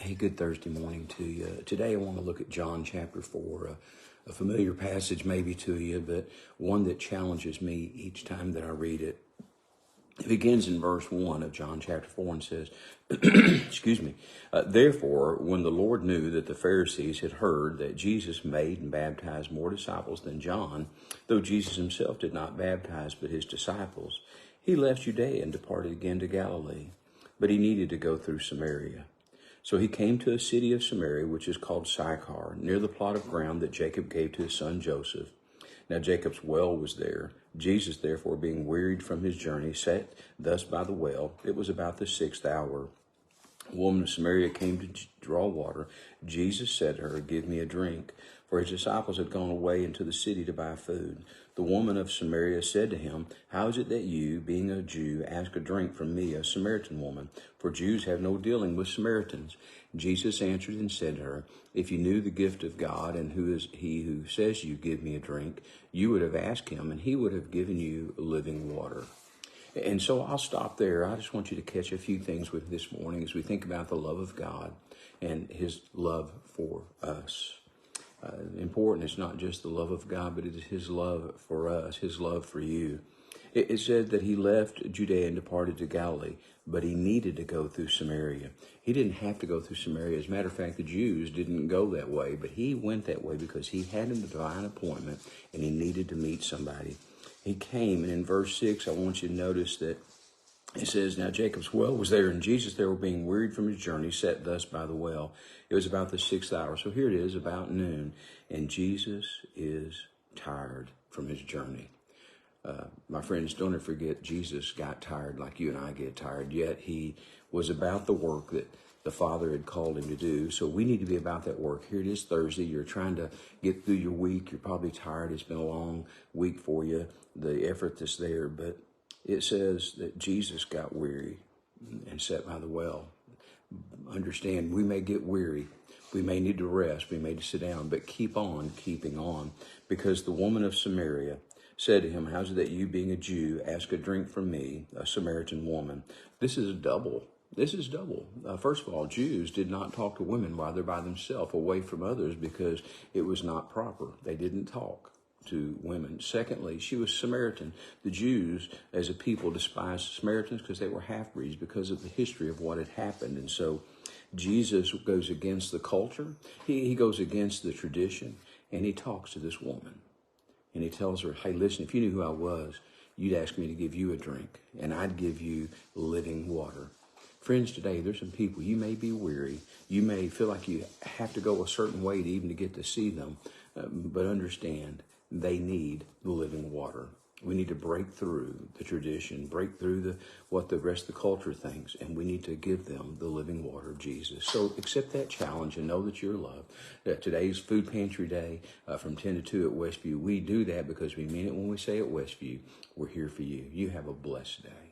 Hey, good Thursday morning to you. Today I want to look at John chapter 4, a familiar passage maybe to you, but one that challenges me each time that I read it. It begins in verse 1 of John chapter 4 and says, excuse me, therefore, when the Lord knew that the Pharisees had heard that Jesus made and baptized more disciples than John, though Jesus himself did not baptize but his disciples, he left Judea and departed again to Galilee. But he needed to go through Samaria. So he came to a city of Samaria, which is called Sychar, near the plot of ground that Jacob gave to his son Joseph. Now Jacob's well was there. Jesus, therefore, being wearied from his journey, sat thus by the well. It was about the 6th hour. A woman of Samaria came to draw water. Jesus said to her, "Give me a drink," for his disciples had gone away into the city to buy food. The woman of Samaria said to him, "How is it that you, being a Jew, ask a drink from me, a Samaritan woman? For Jews have no dealing with Samaritans." Jesus answered and said to her, "If you knew the gift of God and who is he who says you give me a drink, you would have asked him and he would have given you living water." And so I'll stop there. I just want you to catch a few things with this morning as we think about the love of God and his love for us. Important, it's not just the love of God, but it is his love for us, his love for you. It said that he left Judea and departed to Galilee, but he needed to go through Samaria. He didn't have to go through Samaria. As a matter of fact, the Jews didn't go that way, but he went that way because he had a divine appointment and he needed to meet somebody. He came, and in verse 6, I want you to notice that it says, "Now Jacob's well was there, and Jesus, there were being wearied from his journey, sat thus by the well." It was about the 6th hour. So here it is, about noon, and Jesus is tired from his journey. My friends, don't ever forget, Jesus got tired like you and I get tired, yet he was about the work that the Father had called him to do. So we need to be about that work. Here it is Thursday. You're trying to get through your week. You're probably tired. It's been a long week for you, the effort that's there. But it says that Jesus got weary and sat by the well. Understand, we may get weary. We may need to rest. We may need to sit down. But keep on keeping on, because the woman of Samaria said to him, "How is it that you, being a Jew, ask a drink from me, a Samaritan woman?" This is double. This is double. First of all, Jews did not talk to women while they're by themselves, away from others, because it was not proper. They didn't talk to women. Secondly, she was Samaritan. The Jews, as a people, despised Samaritans because they were half-breeds, because of the history of what had happened. And so Jesus goes against the culture. He goes against the tradition, and he talks to this woman. And he tells her, "Hey, listen, if you knew who I was, you'd ask me to give you a drink, and I'd give you living water." Friends, today, there's some people, you may be weary. You may feel like you have to go a certain way to even to get to see them. But understand, they need the living water. We need to break through the tradition, break through what the rest of the culture thinks, and we need to give them the living water of Jesus. So accept that challenge and know that you're loved. Today's Food Pantry Day from 10 to 2 at Westview. We do that because we mean it when we say at Westview, we're here for you. You have a blessed day.